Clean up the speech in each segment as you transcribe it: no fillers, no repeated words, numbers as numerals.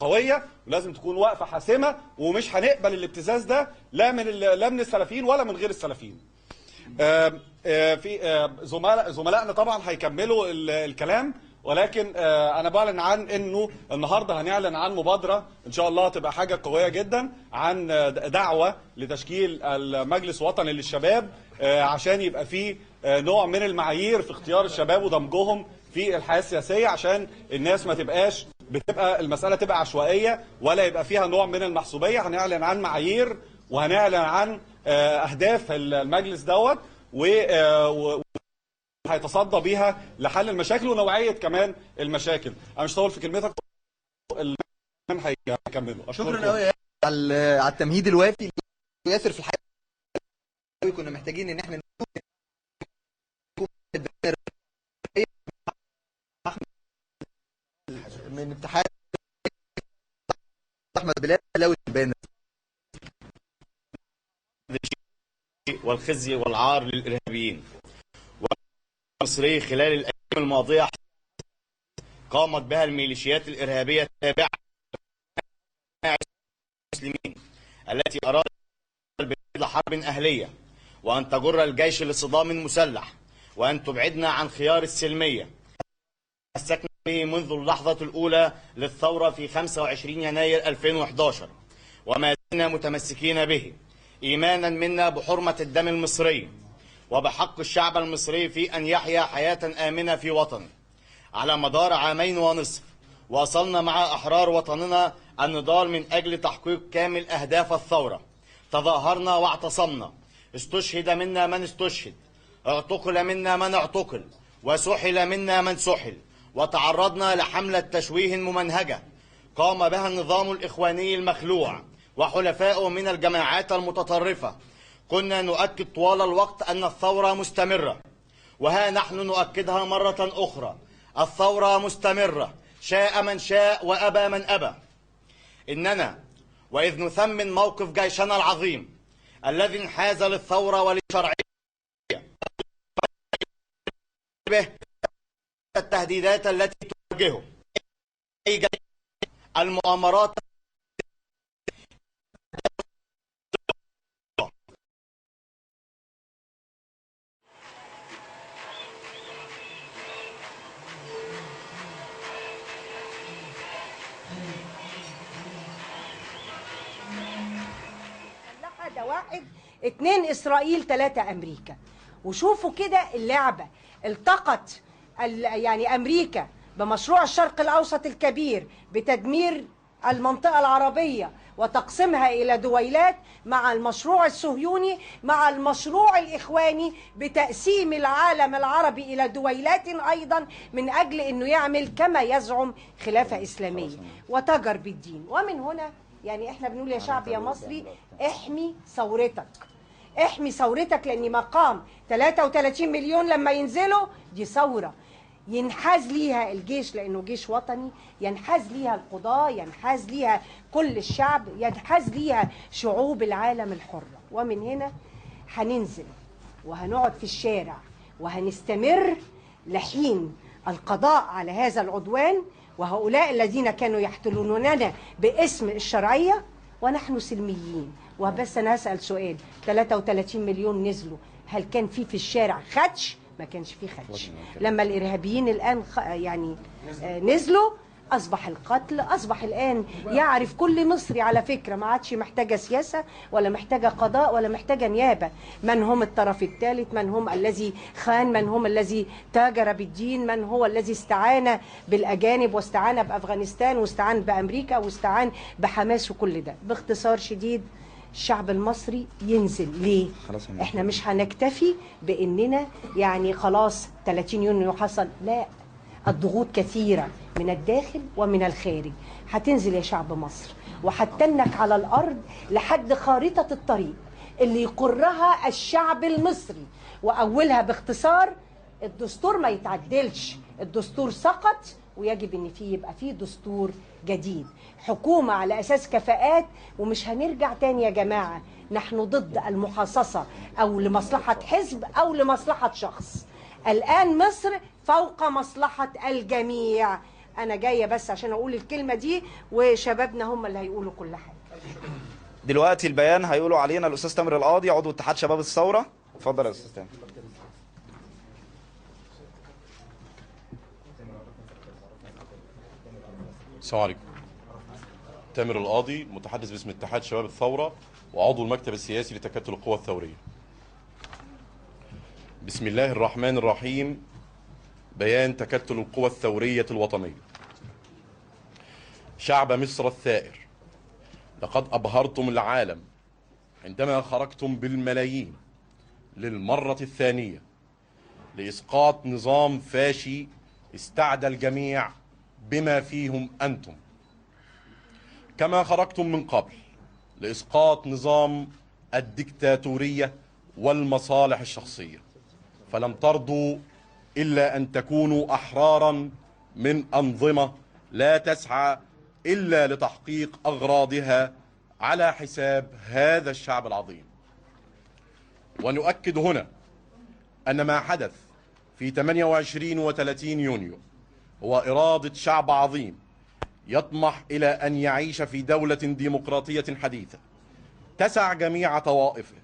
قويه ولازم تكون واقفه حاسمه، ومش هنقبل الابتزاز ده لا من السلفيين ولا من غير السلفيين. في زملائنا طبعا هيكملوا الكلام، ولكن انا بعلن عن انه النهارده هنعلن عن مبادره ان شاء الله تبقى حاجه قويه جدا، عن دعوه لتشكيل المجلس الوطني للشباب، عشان يبقى فيه نوع من المعايير في اختيار الشباب ودمجهم في الحياه السياسيه، عشان الناس ما تبقاش المساله تبقى عشوائيه ولا يبقى فيها نوع من المحسوبيه. هنعلن عن معايير وهنعلن عن اهداف المجلس دوت، وهيتصدى بيها لحل المشاكل ونوعيه كمان المشاكل. انا مش هطول في كلمتك، هيكملوا. شكرا قوي على التمهيد الوافي ياسر في الحقيقه. كنا محتاجين ان احنا من اتحاد احمد بلال البانر والخزي والعار للارهابيين. والمصري خلال الايام الماضيه قامت بها الميليشيات الارهابيه التابعه للمسلمين التي ارادت البلاد لحرب اهليه، وان تجر الجيش لصدام مسلح، وان تبعدنا عن خيار السلميه تمسكنا به منذ اللحظه الاولى للثوره في 25 يناير 2011، وما زلنا متمسكين به إيمانا منا بحرمة الدم المصري وبحق الشعب المصري في أن يحيا حياة آمنة في وطنه. على مدار عامين ونصف واصلنا مع أحرار وطننا النضال من أجل تحقيق كامل أهداف الثورة. تظاهرنا واعتصمنا، استشهد منا من استشهد، اعتقل منا من اعتقل، وسحل منا من سحل، وتعرضنا لحملة تشويه ممنهجة قام بها النظام الإخواني المخلوع وحلفائه من الجماعات المتطرفة. كنا نؤكد طوال الوقت أن الثورة مستمرة، وها نحن نؤكدها مرة أخرى: الثورة مستمرة، شاء من شاء وأبى من أبى. إننا وإذ نثمن موقف جيشنا العظيم الذي انحاز للثورة وللشرعية به التهديدات التي تواجهه المؤامرات ده 1 2 إسرائيل 3 أمريكا. وشوفوا كده اللعبة التقت يعني أمريكا بمشروع الشرق الأوسط الكبير بتدمير المنطقة العربية وتقسيمها إلى دويلات، مع المشروع الصهيوني مع المشروع الإخواني بتقسيم العالم العربي إلى دويلات أيضا من أجل أنه يعمل كما يزعم خلافة إسلامية وتجر بالدين. ومن هنا يعني احنا بنقول يا شعب يا مصري، احمي ثورتك، احمي ثورتك، لان مقام 33 مليون لما ينزلوا دي ثوره ينحاز ليها الجيش لانه جيش وطني، ينحاز ليها القضاه، ينحاز ليها كل الشعب، ينحاز ليها شعوب العالم الحره. ومن هنا هننزل وهنقعد في الشارع وهنستمر لحين القضاء على هذا العدوان وهؤلاء الذين كانوا يحتلوننا باسم الشرعية ونحن سلميين. وبس أنا هسأل سؤال: 33 مليون نزلوا، هل كان في الشارع خدش؟ ما كانش في خدش. لما الإرهابيين الآن يعني نزلوا أصبح القتل، أصبح الآن يعرف كل مصري على فكرة ما عادش محتاجة سياسة ولا محتاجة قضاء ولا محتاجة نيابة، من هم الطرف الثالث، من هم الذي خان، من هم الذي تاجر بالدين، من هو الذي استعان بالأجانب واستعان بأفغانستان واستعان بأمريكا واستعان بحماس وكل ده. باختصار شديد الشعب المصري ينزل. ليه؟ احنا مش هنكتفي بأننا يعني خلاص 30 يونيو حصل، لا، الضغوط كثيرة من الداخل ومن الخارج. هتنزل يا شعب مصر وهتنك على الأرض لحد خارطة الطريق اللي يقرها الشعب المصري. وأولها باختصار: الدستور ما يتعدلش، الدستور سقط ويجب ان يبقى فيه دستور جديد، حكومة على أساس كفاءات. ومش هنرجع تاني يا جماعة، نحن ضد المحاصصة أو لمصلحة حزب أو لمصلحة شخص. الآن مصر فوق مصلحة الجميع. انا جايه بس عشان اقول الكلمه دي، وشبابنا هم اللي هيقولوا كل حاجه. دلوقتي البيان هيقولوا علينا الاستاذ تامر القاضي عضو اتحاد شباب الثوره. اتفضل يا استاذ تامر. السلام عليكم. تامر القاضي، متحدث باسم اتحاد شباب الثورة وعضو المكتب السياسي لتكتل القوى الثورية. بسم الله الرحمن الرحيم. بيان تكتل القوى الثورية الوطنية. شعب مصر الثائر، لقد أبهرتم العالم عندما خرجتم بالملايين للمرة الثانية لإسقاط نظام فاشي استعدى الجميع بما فيهم أنتم، كما خرجتم من قبل لإسقاط نظام الدكتاتورية والمصالح الشخصية، فلم ترضوا إلا أن تكونوا أحرارا من أنظمة لا تسعى إلا لتحقيق أغراضها على حساب هذا الشعب العظيم. ونؤكد هنا أن ما حدث في 28 و 30 يونيو هو إرادة شعب عظيم يطمح إلى أن يعيش في دولة ديمقراطية حديثة تسع جميع طوائفه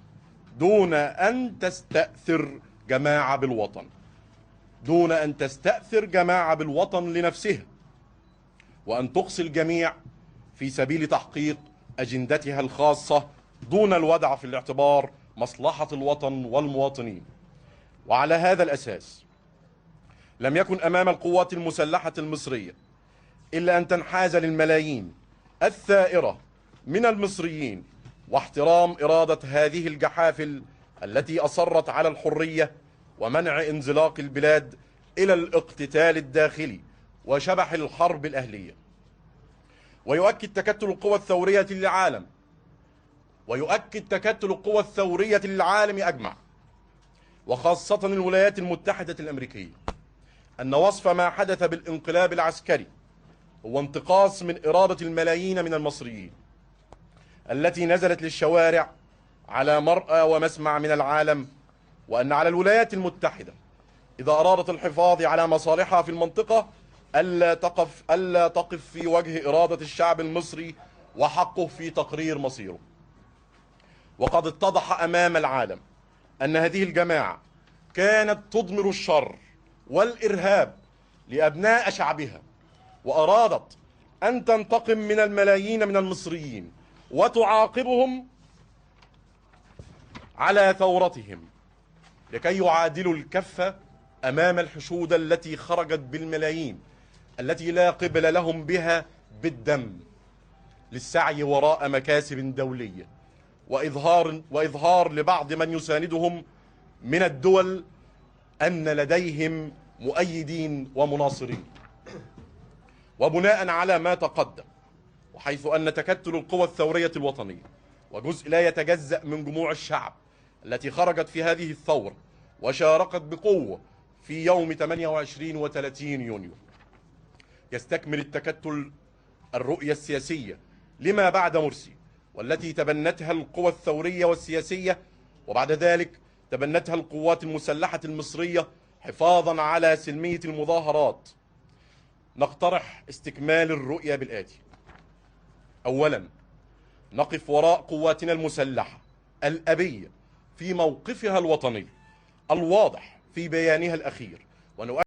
دون أن تستأثر جماعة بالوطن، دون أن تستأثر جماعة بالوطن لنفسها، وأن تقصي الجميع في سبيل تحقيق أجندتها الخاصة دون الوضع في الاعتبار مصلحة الوطن والمواطنين. وعلى هذا الأساس لم يكن أمام القوات المسلحة المصرية إلا أن تنحاز للملايين الثائرة من المصريين واحترام إرادة هذه الجحافل التي أصرت على الحرية ومنع انزلاق البلاد إلى الاقتتال الداخلي وشبح الحرب الأهلية. ويؤكد تكتل القوى الثورية للعالم، ويؤكد تكتل القوى الثورية للعالم أجمع، وخاصة الولايات المتحدة الأمريكية، أن وصف ما حدث بالانقلاب العسكري هو انتقاص من إرادة الملايين من المصريين التي نزلت للشوارع على مرأى ومسمع من العالم، وأن على الولايات المتحدة إذا أرادت الحفاظ على مصالحها في المنطقة ألا تقف في وجه إرادة الشعب المصري وحقه في تقرير مصيره. وقد اتضح أمام العالم أن هذه الجماعة كانت تضمر الشر والإرهاب لأبناء شعبها، وأرادت أن تنتقم من الملايين من المصريين وتعاقبهم على ثورتهم لكي يعادلوا الكفة أمام الحشود التي خرجت بالملايين التي لا قبل لهم بها بالدم للسعي وراء مكاسب دولية وإظهار لبعض من يساندهم من الدول أن لديهم مؤيدين ومناصرين. وبناء على ما تقدم، وحيث أن تكتل القوى الثورية الوطنية وجزء لا يتجزأ من جموع الشعب التي خرجت في هذه الثورة وشاركت بقوة في يوم 28 و 30 يونيو، يستكمل التكتل الرؤية السياسية لما بعد مرسي، والتي تبنتها القوى الثورية والسياسية، وبعد ذلك تبنتها القوات المسلحة المصرية حفاظا على سلمية المظاهرات. نقترح استكمال الرؤية بالآتي: أولا، نقف وراء قواتنا المسلحة الأبية في موقفها الوطني الواضح في بيانها الأخير، ونؤكد